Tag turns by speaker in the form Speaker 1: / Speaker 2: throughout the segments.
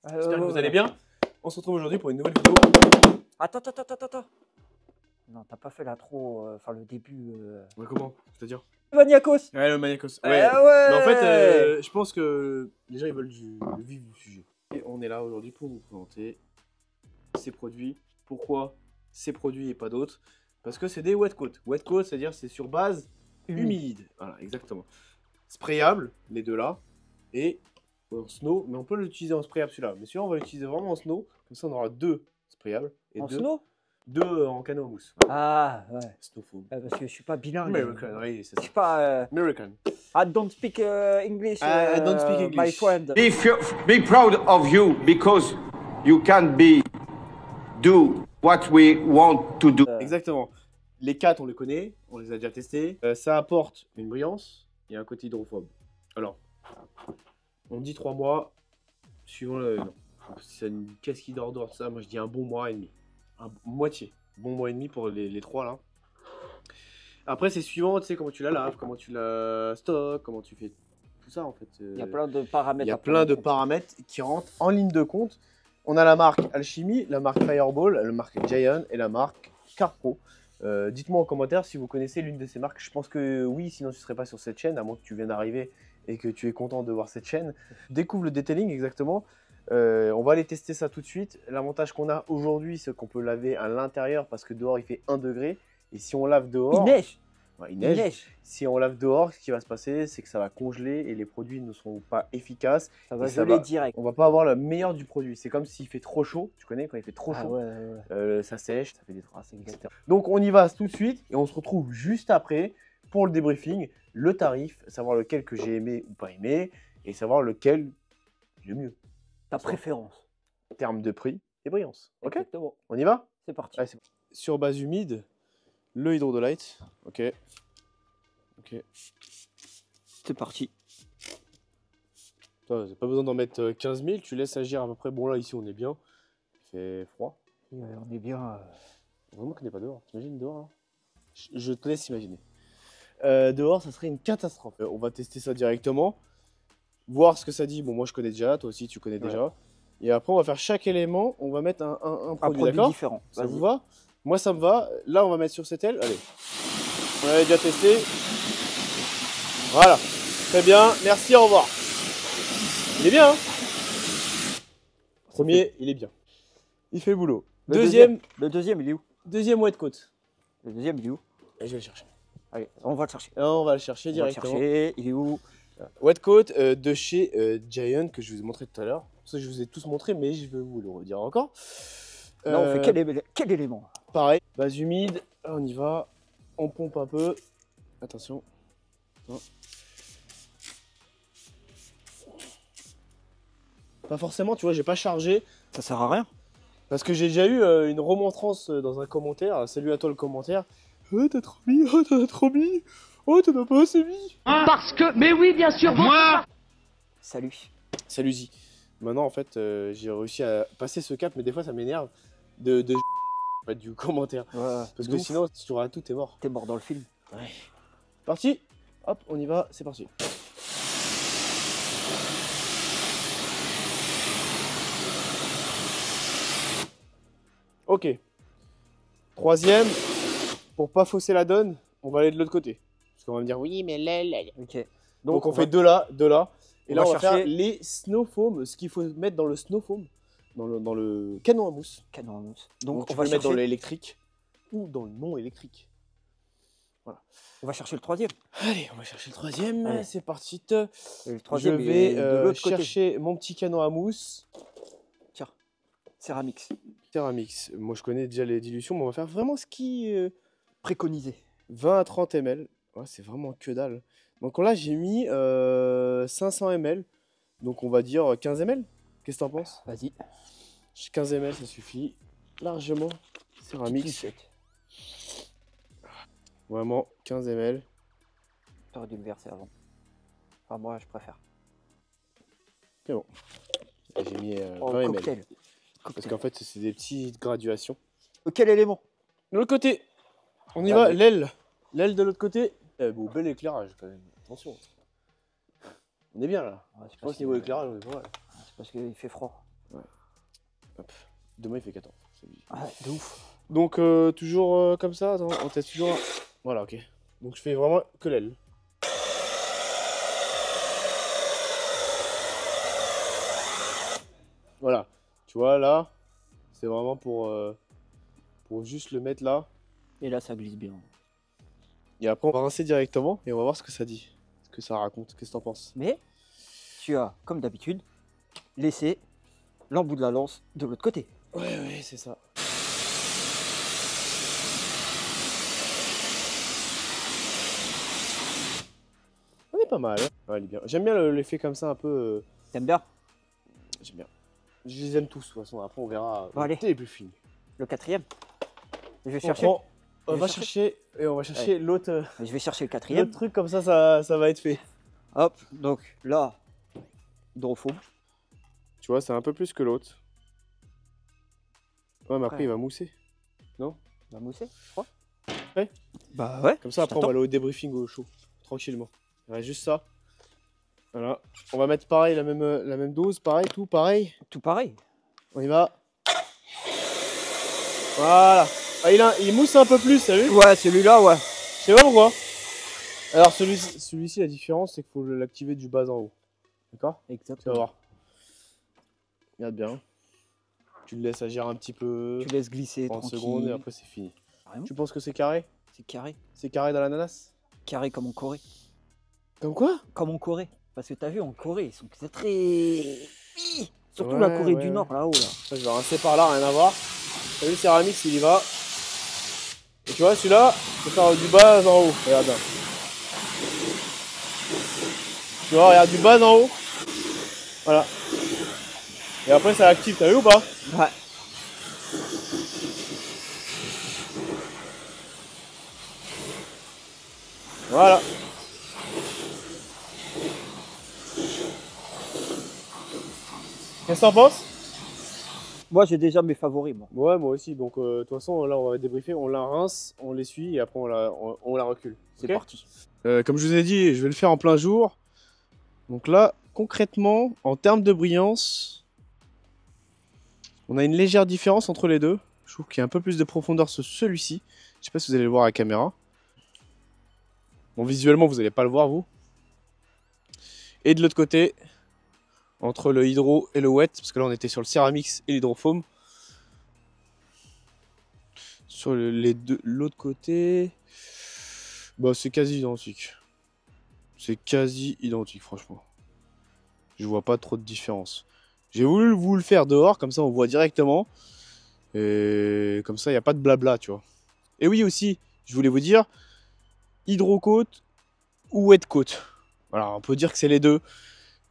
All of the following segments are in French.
Speaker 1: J'espère que vous allez bien. On se retrouve aujourd'hui pour une nouvelle vidéo.
Speaker 2: Attends. Non, t'as pas fait l'intro, enfin le début.
Speaker 1: Ouais, comment? C'est-à-dire?
Speaker 2: Maniacos.
Speaker 1: Ouais, le Maniacos.
Speaker 2: Ouais.
Speaker 1: Ouais.
Speaker 2: Ouais.
Speaker 1: Mais en fait, je pense que les gens ils veulent le vif du sujet. Et on est là aujourd'hui pour vous présenter ces produits. Pourquoi ces produits et pas d'autres? Parce que c'est des wet coats. Wet coats, c'est-à-dire c'est sur base humide. Voilà, exactement. Sprayable, les deux là. Et en snow, mais on peut l'utiliser en sprayable celui-là. Mais celui-là, on va l'utiliser vraiment en snow. Comme ça, on aura deux sprayables. Et
Speaker 2: En
Speaker 1: deux,
Speaker 2: snow.
Speaker 1: deux en canot à mousse. Voilà.
Speaker 2: Ah ouais.
Speaker 1: Snow foam.
Speaker 2: Parce que je suis pas bilingue.
Speaker 1: American, oui, c'est
Speaker 2: Je
Speaker 1: ça.
Speaker 2: suis pas.
Speaker 1: American.
Speaker 2: I don't speak English.
Speaker 1: I don't speak English.
Speaker 2: My friend.
Speaker 3: Be proud of you because you can do what we want to do.
Speaker 1: Exactement. Les 4, on les connaît, on les a déjà testés. Ça apporte une brillance et un côté hydrophobe. Alors, on dit 3 mois, suivant le... Non. Qu'est-ce qui dort de ça? Moi, je dis un bon mois et demi. Moitié. Bon mois et demi pour les 3, là. Après, c'est suivant, tu sais, comment tu la laves, comment tu la stockes, comment tu fais tout ça, en fait.
Speaker 2: Il y a plein de paramètres.
Speaker 1: Il y a plein de paramètres qui rentrent en ligne de compte. On a la marque Alchemy, la marque Fireball, la marque Giant et la marque Carpro. Dites-moi en commentaire si vous connaissez l'une de ces marques. Je pense que oui, sinon tu ne serais pas sur cette chaîne, à moins que tu viennes d'arriver et que tu es content de voir cette chaîne. Découvre le detailing exactement. On va aller tester ça tout de suite. L'avantage qu'on a aujourd'hui, c'est qu'on peut laver à l'intérieur parce que dehors il fait 1 degré. Et si on lave dehors...
Speaker 2: Il neige.
Speaker 1: Ouais, il neige. Si on lave dehors, ce qui va se passer, c'est que ça va congeler et les produits ne seront pas efficaces.
Speaker 2: Ça va geler direct.
Speaker 1: On va pas avoir le meilleur du produit. C'est comme s'il fait trop chaud. Tu connais quand il fait trop chaud, ça sèche, ça fait des traces, etc. Donc on y va tout de suite et on se retrouve juste après pour le débriefing, le tarif, savoir lequel que j'ai aimé ou pas aimé et savoir lequel est le mieux.
Speaker 2: Ta préférence.
Speaker 1: En termes de prix et brillance. Ok.
Speaker 2: Exactement.
Speaker 1: On y va?
Speaker 2: C'est parti.
Speaker 1: Allez, sur base humide, le Hydrodolite. Ok.
Speaker 2: C'est parti.
Speaker 1: T'as pas besoin d'en mettre 15 000, tu laisses agir à peu près. Bon là ici on est bien, il fait froid.
Speaker 2: On est bien.
Speaker 1: Vraiment qu'on n'est pas dehors, t'imagines dehors là? Je te laisse imaginer. Dehors ça serait une catastrophe. On va tester ça directement, voir ce que ça dit. Bon moi je connais déjà, toi aussi tu connais déjà. Et après on va faire chaque élément, on va mettre un produit
Speaker 2: différent.
Speaker 1: Ça vous va? Moi ça me va. Là on va mettre sur cette aile, allez. On avait déjà testé. Voilà, très bien, merci, au revoir. Il est bien, hein? Premier, il est bien. Il fait le boulot.
Speaker 2: Le deuxième, il est où?
Speaker 1: Deuxième wet coat.
Speaker 2: Le deuxième, il est où?
Speaker 1: Et je vais le chercher.
Speaker 2: Allez, on va le chercher.
Speaker 1: On va le chercher directement.
Speaker 2: Il est où?
Speaker 1: Wet coat de chez Giant que je vous ai montré tout à l'heure. Ça, je vous ai tous montré, mais je vais vous le redire encore.
Speaker 2: Là, on fait quel élément?
Speaker 1: Pareil, base humide, on y va. On pompe un peu. Attention. Pas forcément, tu vois, j'ai pas chargé.
Speaker 2: Ça sert à rien.
Speaker 1: Parce que j'ai déjà eu une remontrance dans un commentaire. Salut à toi le commentaire. Oh, t'as trop mis, oh, t'en as trop mis. Oh, t'en as pas assez mis.
Speaker 4: Parce que, mais oui, bien sûr, moi.
Speaker 2: Salut.
Speaker 1: Salut Zi. Maintenant, en fait, j'ai réussi à passer ce cap, mais des fois, ça m'énerve de en fait, du commentaire.
Speaker 2: Ouais,
Speaker 1: parce que sinon, si tu auras tout, t'es mort.
Speaker 2: T'es mort dans le film.
Speaker 1: Ouais. Parti. Hop, on y va, c'est parti. Ok. Troisième, pour pas fausser la donne, on va aller de l'autre côté. Parce qu'on va me dire, oui, mais l'aile.
Speaker 2: Ok.
Speaker 1: Donc on fait deux là. Et là, on va
Speaker 2: chercher
Speaker 1: faire les snow foam, ce qu'il faut mettre dans le snow foam, dans le canon à mousse.
Speaker 2: Canon à mousse.
Speaker 1: Donc
Speaker 2: on
Speaker 1: on
Speaker 2: va
Speaker 1: va le mettre dans
Speaker 2: chercher...
Speaker 1: l'électrique ou dans le non électrique. Voilà.
Speaker 2: On va chercher le troisième.
Speaker 1: Allez, on va chercher le troisième.
Speaker 2: Allez.
Speaker 1: C'est parti.
Speaker 2: Le troisième,
Speaker 1: je vais
Speaker 2: de l'autre côté.
Speaker 1: chercher mon petit canon à mousse.
Speaker 2: Tiens, Ceramix.
Speaker 1: Ceramix. Moi, je connais déjà les dilutions, mais on va faire vraiment ce qui
Speaker 2: préconisé.
Speaker 1: 20 à 30 ml. Ouais, c'est vraiment que dalle. Donc là, j'ai mis 500 ml. Donc on va dire 15 ml. Qu'est-ce que t'en penses?
Speaker 2: Vas-y.
Speaker 1: 15 ml, ça suffit largement. Ceramix. Vraiment, 15 ml.
Speaker 2: T'aurais dû le verser avant. Enfin, moi, je préfère.
Speaker 1: C'est bon. J'ai mis 20
Speaker 2: cocktail.
Speaker 1: ml. Parce qu'en fait, c'est des petites graduations.
Speaker 2: Quel élément?
Speaker 1: De l'autre côté. On y va, l'aile. L'aile de l'autre côté. Bon, bel éclairage quand même. Attention. On est bien là.
Speaker 2: Ouais,
Speaker 1: je pense niveau éclairage, on est pas mal.
Speaker 2: C'est parce qu'il fait froid.
Speaker 1: Hop. Demain, il fait 14.
Speaker 2: Ah, de ouf.
Speaker 1: Donc, toujours comme ça. Attends, on teste toujours. Voilà, ok. Donc, je fais vraiment que l'aile. Voilà. Tu vois, là, c'est vraiment pour juste le mettre là.
Speaker 2: Et là, ça glisse bien.
Speaker 1: Et après, on va rincer directement et on va voir ce que ça dit. Ce que ça raconte. Qu'est-ce que t'en penses?
Speaker 2: Mais tu as, comme d'habitude, laissé l'embout de la lance de l'autre côté.
Speaker 1: Ouais, c'est ça. On est pas mal. Hein. Ouais, il est bien. J'aime bien l'effet comme ça un peu.
Speaker 2: T'aimes bien?
Speaker 1: J'aime bien. Je les aime tous de toute façon. Après, on verra.
Speaker 2: Bon, allez.
Speaker 1: Les plus finis.
Speaker 2: Le quatrième. Je vais
Speaker 1: On
Speaker 2: chercher.
Speaker 1: prend- On va chercher et on va chercher l'autre
Speaker 2: Je vais chercher le quatrième.
Speaker 1: truc comme ça va être fait.
Speaker 2: Hop, donc là, hydrophobe.
Speaker 1: Tu vois, c'est un peu plus que l'autre. Ouais, mais après,
Speaker 2: Ouais.
Speaker 1: il va mousser.
Speaker 2: On va mousser, je crois.
Speaker 1: Ouais.
Speaker 2: Bah ouais.
Speaker 1: Comme ça, après, on va aller au débriefing au chaud. Tranquillement. Il reste juste ça. Voilà. On va mettre pareil, la même dose, pareil, tout pareil.
Speaker 2: Tout pareil.
Speaker 1: On y va. Voilà. Ah, il mousse un peu plus, t'as vu?
Speaker 2: Ouais, celui-là, ouais.
Speaker 1: Je sais pas pourquoi. Alors, celui-ci, la différence, c'est qu'il faut l'activer du bas en haut. D'accord? Tu vas
Speaker 2: Exactement.
Speaker 1: voir. Regarde bien. Tu le laisses agir un petit peu.
Speaker 2: Tu laisses glisser
Speaker 1: 30
Speaker 2: tranquille.
Speaker 1: secondes et après c'est fini.
Speaker 2: Vraiment.
Speaker 1: Tu penses que c'est carré?
Speaker 2: C'est carré.
Speaker 1: C'est carré dans l'ananas?
Speaker 2: Carré comme en Corée.
Speaker 1: Comme quoi?
Speaker 2: Comme en Corée. Parce que t'as vu, en Corée, ils sont très... Surtout
Speaker 1: Ouais,
Speaker 2: la Corée
Speaker 1: ouais,
Speaker 2: du Nord, là-haut, là.
Speaker 1: Ça, je vais rincer par là, rien à voir. T'as vu le Céramix, il y va. Et tu vois, celui-là, je vais faire du bas en haut. Regarde bien. Tu vois, regarde du bas en haut. Voilà. Et après, ça active, t'as vu ou pas?
Speaker 2: Ouais.
Speaker 1: Voilà. Qu'est-ce que t'en penses?
Speaker 2: Moi, j'ai déjà mes favoris, moi.
Speaker 1: Ouais, moi aussi. Donc, de toute façon, là, on va débriefer. On la rince, on l'essuie et après, on la recule.
Speaker 2: C'est
Speaker 1: Ok.
Speaker 2: parti.
Speaker 1: Comme je vous ai dit, je vais le faire en plein jour. Donc là, concrètement, en termes de brillance, on a une légère différence entre les deux. Je trouve qu'il y a un peu plus de profondeur sur celui-ci. Je sais pas si vous allez le voir à la caméra. Bon, visuellement, vous n'allez pas le voir, vous. Et de l'autre côté, entre le hydro et le wet, parce que là, on était sur le Céramix et l'hydrofoam. Sur l'autre côté, bah, c'est quasi identique. C'est quasi identique, franchement. Je vois pas trop de différence. J'ai voulu vous le faire dehors, comme ça on voit directement. Et comme ça, il n'y a pas de blabla, tu vois. Et oui, aussi, je voulais vous dire, hydrocoat ou wet coat. Voilà, on peut dire que c'est les deux.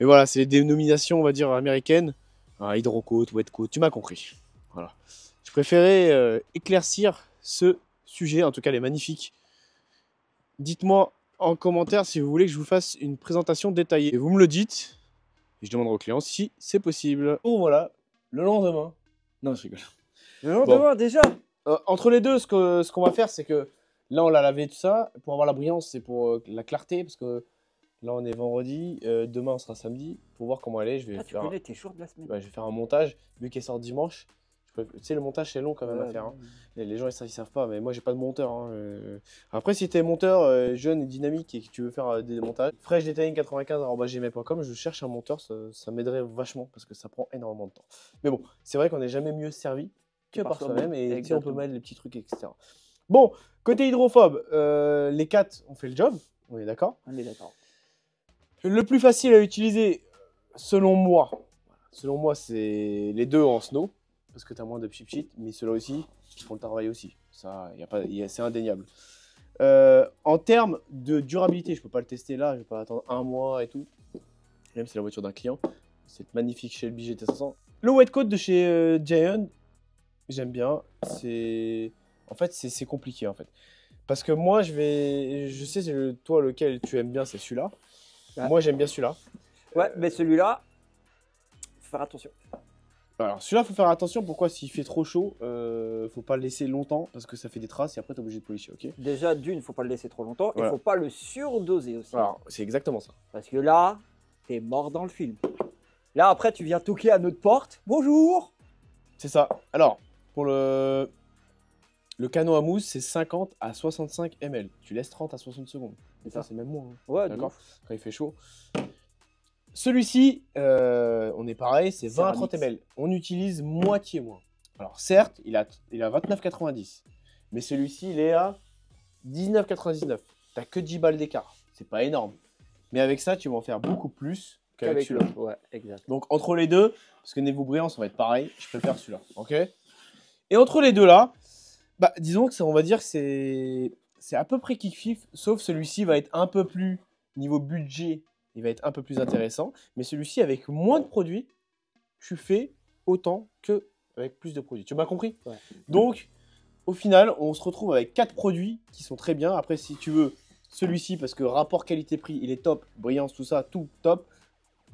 Speaker 1: Mais voilà, c'est les dénominations, on va dire, américaines. Ah, hydrocoat, wet coat, tu m'as compris. Voilà. Je préférais éclaircir ce sujet, en tout cas les magnifiques. Dites-moi en commentaire si vous voulez que je vous fasse une présentation détaillée. Et vous me le dites, et je demanderai au client si c'est possible. Bon voilà, le lendemain. Non, je rigole.
Speaker 2: Le lendemain, déjà.
Speaker 1: Entre les deux, ce qu'on va faire, c'est que là, on l'a lavé tout ça. Pour avoir la brillance, c'est pour la clarté, parce que là, on est vendredi. Demain, on sera samedi. Pour voir comment elle est, je vais,
Speaker 2: Tu connais tes jours de la semaine.
Speaker 1: je vais faire un montage. Vu qu'elle sort dimanche, tu sais, le montage, c'est long quand même à faire. Hein. Les gens, ils savent pas, mais moi, j'ai pas de monteur. Hein. Après, si tu es monteur jeune et dynamique et que tu veux faire des montages, freshDetailing95@gmail.com, je cherche un monteur, ça m'aiderait vachement parce que ça prend énormément de temps. Mais bon, c'est vrai qu'on n'est jamais mieux servi que par soi-même et tu sais, on peut mettre les petits trucs, etc. Bon, côté hydrophobe, les 4 ont fait le job, on est d'accord?
Speaker 2: On est d'accord.
Speaker 1: Le plus facile à utiliser, selon moi, c'est les deux en snow. Parce que tu as moins de pchit, mais ceux-là aussi, ils font le travail aussi. Ça, c'est indéniable. En termes de durabilité, je ne peux pas le tester là, je ne vais pas attendre un mois et tout. Même c'est la voiture d'un client. Cette magnifique Shelby GT500. Le wet coat de chez Giant, j'aime bien. En fait, c'est compliqué en fait. Parce que moi, je sais, toi, lequel tu aimes bien, c'est celui-là.
Speaker 2: Ouais.
Speaker 1: Moi, j'aime bien celui-là.
Speaker 2: Ouais, mais celui-là, faut faire attention.
Speaker 1: Alors celui-là, faut faire attention. Pourquoi? S'il fait trop chaud, faut pas le laisser longtemps parce que ça fait des traces et après, tu es obligé de polisser, ok?
Speaker 2: Déjà, d'une, faut pas le laisser trop longtemps.
Speaker 1: Voilà.
Speaker 2: Il faut pas le surdoser aussi.
Speaker 1: Alors, c'est exactement ça.
Speaker 2: Parce que là, t'es mort dans le film. Là, après, tu viens toquer à notre porte. Bonjour.
Speaker 1: C'est ça. Alors, pour le canot à mousse, c'est 50 à 65 ml. Tu laisses 30 à 60 secondes. Et ça, c'est même moins. Hein.
Speaker 2: Ouais,
Speaker 1: D'accord. Quand il fait chaud. Celui-ci, on est pareil, c'est 20 à 30 ml. On utilise moitié moins. Alors, certes, il a 29,90. Mais celui-ci, il est à 19,99. T'as que 10 balles d'écart. C'est pas énorme. Mais avec ça, tu vas en faire beaucoup plus qu'avec celui-là.
Speaker 2: Ouais, exact.
Speaker 1: Donc, entre les deux, parce que Nez-vous brillant, ça va être pareil, je préfère celui-là. Ok. Et entre les deux là, bah, disons que on va dire que c'est à peu près kiff-kiff, sauf celui-ci va être un peu plus, niveau budget, il va être un peu plus intéressant. Mais celui-ci, avec moins de produits, tu fais autant que avec plus de produits. Tu m'as compris?
Speaker 2: Ouais.
Speaker 1: Donc, au final, on se retrouve avec 4 produits qui sont très bien. Après, si tu veux celui-ci, parce que rapport qualité-prix, il est top, brillance, tout ça, tout top.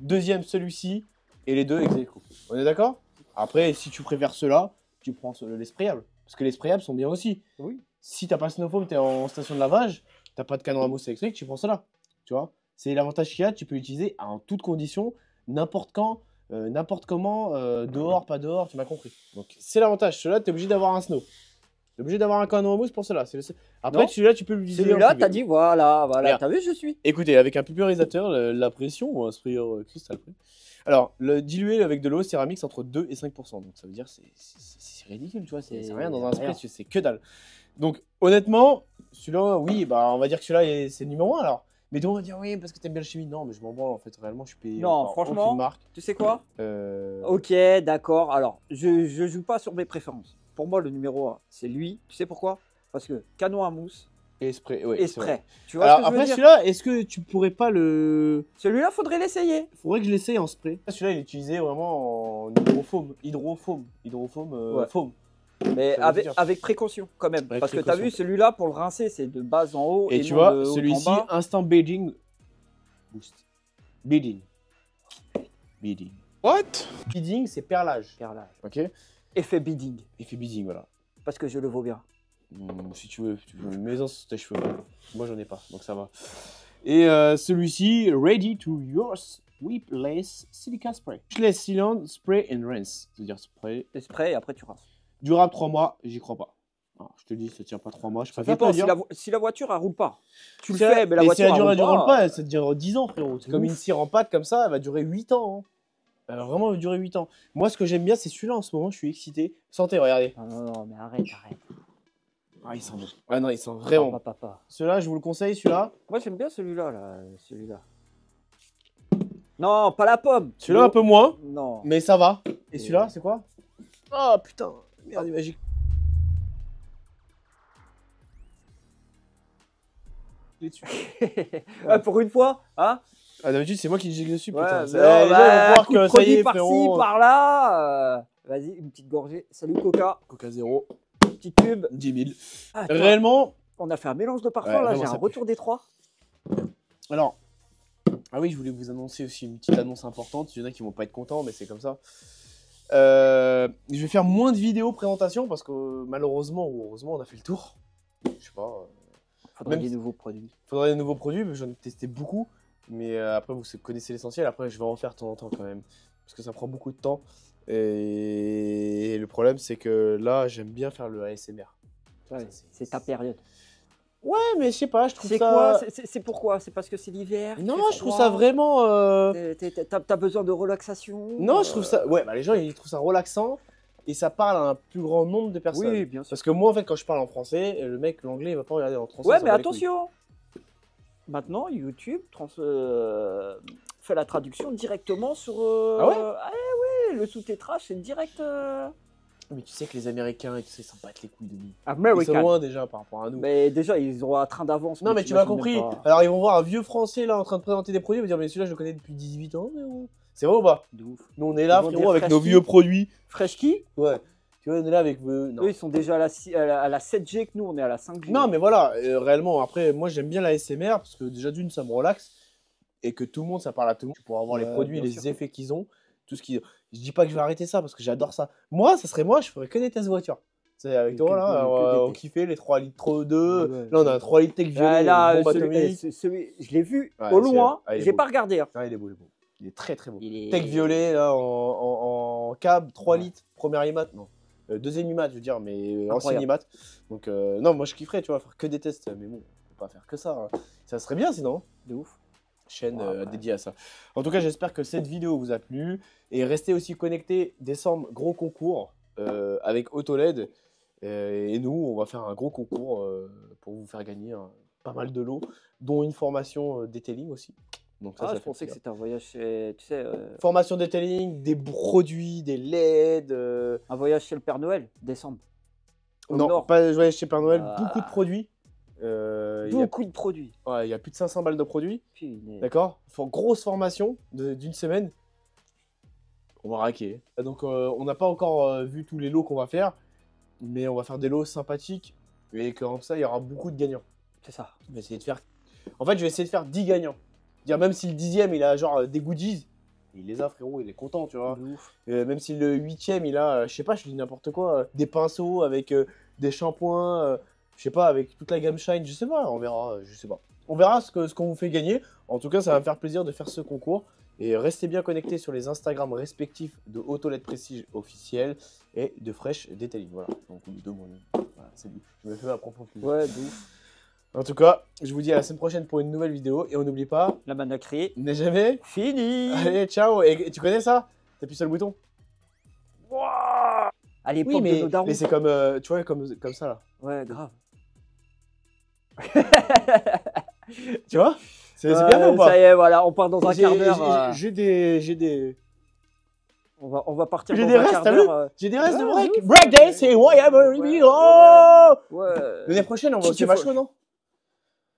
Speaker 1: Deuxième, celui-ci, et les deux ex aequo. On est d'accord? Après, si tu préfères ceux-là, tu prends les sprayables. Parce que les sprayables sont bien aussi.
Speaker 2: Oui.
Speaker 1: Si t'as pas Snowfoam, t'es en station de lavage, t'as pas de canon à mousse électrique, tu prends cela. Tu vois? C'est l'avantage qu'il y a, tu peux l'utiliser en toutes conditions, n'importe quand, n'importe comment, dehors, pas dehors, tu m'as compris. Donc c'est l'avantage. Celui-là, t'es obligé d'avoir un snow. T'es obligé d'avoir un canon à mousse pour cela. Après, celui-là, tu peux l'utiliser.
Speaker 2: Celui-là, t'as dit voilà, t'as vu, je suis.
Speaker 1: Écoutez, avec un pulvérisateur, la pression ou un sprayeur cristal. Alors, le dilué avec de l'eau céramique, c'est entre 2 et 5%. Donc ça veut dire c'est ridicule, tu vois. C'est rien dans un spray, c'est que dalle. Donc honnêtement, celui-là, oui, bah on va dire que celui-là, c'est le numéro 1 alors. Mais tout le monde va dire oui, parce que t'aimes bien le chimie. Non, mais je m'en branle en fait, réellement, je suis payé.
Speaker 2: Non, franchement,
Speaker 1: marque.
Speaker 2: tu sais quoi? Ok, d'accord. Alors, je joue pas sur mes préférences. Pour moi, le numéro 1, c'est lui. Tu sais pourquoi? Parce que canon à mousse
Speaker 1: et spray. Ouais,
Speaker 2: et spray. Tu vois
Speaker 1: alors,
Speaker 2: ce que je veux
Speaker 1: après,
Speaker 2: dire?
Speaker 1: celui-là, est-ce que tu pourrais pas le.
Speaker 2: Celui-là, faudrait l'essayer.
Speaker 1: Faudrait que je l'essaye en spray. Celui-là, il est utilisé vraiment en hydrofoam.
Speaker 2: Ouais.
Speaker 1: Foam.
Speaker 2: Mais avec précaution quand même.
Speaker 1: Avec
Speaker 2: parce que tu as
Speaker 1: précaution.
Speaker 2: vu, celui-là, pour le rincer, c'est de bas en haut.
Speaker 1: Et tu
Speaker 2: non
Speaker 1: vois,
Speaker 2: de haut en
Speaker 1: celui-ci,
Speaker 2: bas.
Speaker 1: instant beading. Boost. Beading. Beading.
Speaker 5: What?
Speaker 1: Beading, c'est perlage.
Speaker 2: Perlage.
Speaker 1: Ok.
Speaker 2: Effet beading.
Speaker 1: Effet beading, voilà.
Speaker 2: Parce que je le vaux bien.
Speaker 1: Si tu veux, mets-en sur tes cheveux. Moi, j'en ai pas, donc ça va. Et celui-ci, Ready to Use Whip-Less Silica Spray. Whip-Less Sealant Spray and Rinse. C'est-à-dire spray.
Speaker 2: Et spray, et après tu rinces.
Speaker 1: Durable 3 mois, j'y crois pas. Alors, je te dis, ça tient pas 3 mois. Je
Speaker 2: Ça
Speaker 1: préfère
Speaker 2: dépend,
Speaker 1: te dire.
Speaker 2: si la voiture, elle roule pas. Tu le
Speaker 1: Si
Speaker 2: fais, mais la
Speaker 1: si
Speaker 2: voiture,
Speaker 1: elle
Speaker 2: elle roule pas.
Speaker 1: ça dure 10 ans, frérot. C'est
Speaker 2: C'est
Speaker 1: comme
Speaker 2: ouf.
Speaker 1: une cire en pâte comme ça, elle va durer 8 ans. Hein. Elle va vraiment durer 8 ans. Moi, ce que j'aime bien, c'est celui-là en ce moment, je suis excité. Sentez, regardez.
Speaker 2: Non, mais arrête.
Speaker 1: Ah, il sent bon. Ah non, il sent vraiment bon.
Speaker 2: Papa.
Speaker 1: Celui-là, je vous le conseille, celui-là.
Speaker 2: Moi, j'aime bien celui-là, celui-là. Non, pas la pomme.
Speaker 1: Celui-là, un peu moins,
Speaker 2: Non.
Speaker 1: mais ça va. Et celui-là, c'est quoi? Oh putain, merde, il est magique. Il est dessus.
Speaker 2: Ouais, pour une fois, hein?
Speaker 1: Ah, d'habitude, c'est moi qui gicle dessus,
Speaker 2: Ouais,
Speaker 1: putain.
Speaker 2: non,
Speaker 1: Les gens vont voir
Speaker 2: coup de
Speaker 1: que ça y
Speaker 2: produit
Speaker 1: est,
Speaker 2: par-ci,
Speaker 1: frérot.
Speaker 2: par-là. Vas-y, une petite gorgée. Salut Coca.
Speaker 1: Coca 0,
Speaker 2: Petit tube.
Speaker 1: 10 000.
Speaker 2: Ah, attends,
Speaker 1: Réellement,
Speaker 2: on a fait un mélange de parfums,
Speaker 1: Ouais,
Speaker 2: là.
Speaker 1: vraiment,
Speaker 2: J'ai
Speaker 1: ça
Speaker 2: un retour des trois.
Speaker 1: alors, ah oui, je voulais vous annoncer aussi une petite annonce importante. Il y en a qui vont pas être contents, mais c'est comme ça. Je vais faire moins de vidéos présentation parce que malheureusement ou heureusement, on a fait le tour. Je sais pas.
Speaker 2: Faudrait
Speaker 1: Même
Speaker 2: des
Speaker 1: si-
Speaker 2: nouveaux produits.
Speaker 1: Faudrait des nouveaux produits, mais j'en ai testé beaucoup. Mais après, vous connaissez l'essentiel. Après, je vais en faire de temps en temps quand même. Parce que ça prend beaucoup de temps. Et le problème, c'est que là, j'aime bien faire le ASMR.
Speaker 2: Ouais, c'est ta période.
Speaker 1: Ouais, mais je sais pas, je trouve
Speaker 2: C'est
Speaker 1: ça...
Speaker 2: quoi? C'est pourquoi? C'est parce que c'est l'hiver?
Speaker 1: Non,
Speaker 2: qu'il fait
Speaker 1: je trouve
Speaker 2: froid,
Speaker 1: ça vraiment...
Speaker 2: T'as besoin de relaxation?
Speaker 1: Non, je trouve ça... Ouais, bah les gens, ils trouvent ça relaxant. Et ça parle à un plus grand nombre de personnes.
Speaker 2: Oui, bien sûr.
Speaker 1: Parce que moi, en fait, quand je parle en français, le mec, l'anglais, il va pas regarder en français.
Speaker 2: Ouais,
Speaker 1: ça
Speaker 2: mais
Speaker 1: va les couilles.
Speaker 2: attention! Maintenant, YouTube fait la traduction directement sur.
Speaker 1: Ah ouais?
Speaker 2: Ouais, le sous-tétrage, c'est direct.
Speaker 1: Mais tu sais que les Américains, et tout ça, ils s'en battent les couilles de nous. Ils sont
Speaker 2: American.
Speaker 1: loin déjà par rapport à nous.
Speaker 2: Mais déjà, ils auront un train d'avance.
Speaker 1: Non, mais tu m'as
Speaker 2: t'imagines
Speaker 1: compris.
Speaker 2: même pas.
Speaker 1: Alors, ils vont voir un vieux français là en train de présenter des produits. Ils vont dire, mais celui-là, je le connais depuis 18 ans. Frérot. C'est vrai ou pas?
Speaker 2: De ouf.
Speaker 1: Nous, on est là,
Speaker 2: Ils vont
Speaker 1: frérot,
Speaker 2: dire
Speaker 1: avec nos
Speaker 2: Freshkey.
Speaker 1: vieux produits.
Speaker 2: Freshkey,
Speaker 1: Ouais. Tu vois, on est là avec. Non.
Speaker 2: eux, ils sont déjà à la 7G que nous, on est à la 5G.
Speaker 1: Non, mais voilà, réellement, après, moi, j'aime bien la SMR parce que déjà, d'une, ça me relaxe et que tout le monde, ça parle à tout le monde pour avoir les
Speaker 2: Ouais,
Speaker 1: produits,
Speaker 2: bien
Speaker 1: les
Speaker 2: sûr.
Speaker 1: effets qu'ils ont. Tout ce qui... Je dis pas que je vais arrêter ça parce que j'adore ça. Moi, ça serait moi, je ferais que des tests voitures. C'est avec toi, là, on kiffait les 3 litres 2.
Speaker 2: Ouais.
Speaker 1: Là, on a un 3 litres tech violet,
Speaker 2: Là,
Speaker 1: bombe
Speaker 2: celui,
Speaker 1: atomique.
Speaker 2: je l'ai vu
Speaker 1: Ouais,
Speaker 2: au loin,
Speaker 1: il est
Speaker 2: j'ai
Speaker 1: beau.
Speaker 2: pas regardé. Hein.
Speaker 1: Ah, il est beau, il est beau. Il est très très beau.
Speaker 2: Il est...
Speaker 1: Tech violet là en cab, 3 litres, première IMAT, non. Deuxième IMAT, je veux dire, mais ancienne IMAT. Donc non, moi je kifferais, tu vois, faire que des tests, mais bon, on peut pas faire que ça. Hein. Ça serait bien sinon.
Speaker 2: De ouf.
Speaker 1: Chaîne dédiée à ça. En tout cas, j'espère que cette vidéo vous a plu et restez aussi connectés. Décembre, gros concours avec Autoled. Et nous, on va faire un gros concours pour vous faire gagner pas mal de lots, dont une formation detailing aussi. Donc ça,
Speaker 2: je pensais que c'était un voyage chez, tu sais...
Speaker 1: Formation detailing, des produits, des LED.
Speaker 2: Un voyage chez le Père Noël, décembre.
Speaker 1: Non, pas voyage chez Père Noël, beaucoup de produits.
Speaker 2: Beaucoup de produits.
Speaker 1: Ouais, il y a plus de 500 balles de produits. D'accord. Grosse formation d'une semaine. On va raquer. Donc on n'a pas encore vu tous les lots qu'on va faire. Mais on va faire des lots sympathiques. Et comme ça, il y aura beaucoup de gagnants.
Speaker 2: C'est ça.
Speaker 1: On va essayer de faire... En fait, je vais essayer de faire 10 gagnants. Même si le 10e, il a genre des goodies, il les a, frérot, il est content, tu vois. Même si le 8e, il a, je sais pas, je dis n'importe quoi, des pinceaux avec des shampoings, je sais pas, avec toute la gamme Shine, je sais pas, on verra, je sais pas. On verra ce qu'on vous fait gagner. En tout cas, ça va me faire plaisir de faire ce concours. Et restez bien connectés sur les Instagram respectifs de Autoled Prestige officiel et de Fresh Detailing. Voilà, donc les deux, voilà, c'est lui. Je me fais ma propre plaisir.
Speaker 2: Ouais, d'ouf.
Speaker 1: En tout cas, je vous dis à la semaine prochaine pour une nouvelle vidéo. Et on n'oublie pas...
Speaker 2: La manne à crier
Speaker 1: n'est jamais
Speaker 2: fini.
Speaker 1: Allez, ciao. Et tu connais ça? T'appuies sur le bouton.
Speaker 2: Wow. À l'époque de nos darons.
Speaker 1: Mais c'est comme, tu vois, comme ça là.
Speaker 2: Ouais, grave.
Speaker 1: Tu vois? C'est bien fait ou pas?
Speaker 2: Ça y est, voilà, on part dans un quart d'heure.
Speaker 1: J'ai des...
Speaker 2: On va partir
Speaker 1: dans
Speaker 2: un quart d'heure.
Speaker 1: J'ai des restes de break. Break day, c'est whatever.
Speaker 2: Ouais.
Speaker 1: L'année prochaine, on va au Macho, non?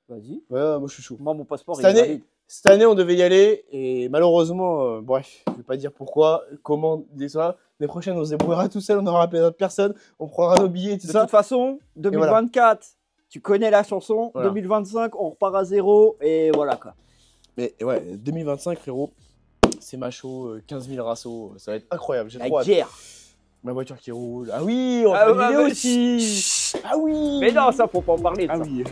Speaker 2: Vas-y.
Speaker 1: Ouais, moi je suis chaud.
Speaker 2: Moi, mon passeport, il est valide.
Speaker 1: Cette année, on devait y aller et malheureusement, bref, je vais pas dire pourquoi, comment, ça. L'année prochaine, on se débrouillera tout seul, on aura appelé d'autres personnes, on prendra nos billets et tout ça.
Speaker 2: De toute façon, 2024, tu connais la chanson. Voilà. 2025, on repart à zéro et voilà quoi.
Speaker 1: Mais ouais, 2025, frérot, c'est macho, 15 000 rassos, ça va être incroyable. J'ai trop hâte.
Speaker 2: Guerre.
Speaker 1: Ma voiture qui roule. Ah oui, on va une vidéo aussi. Ah oui.
Speaker 2: Mais non, ça faut pas en parler.
Speaker 1: Ah oui.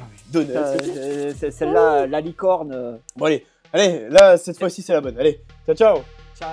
Speaker 2: C'est celle-là, la licorne.
Speaker 1: Bon allez, là cette fois-ci c'est la bonne. Allez, ciao ciao.
Speaker 2: Ciao.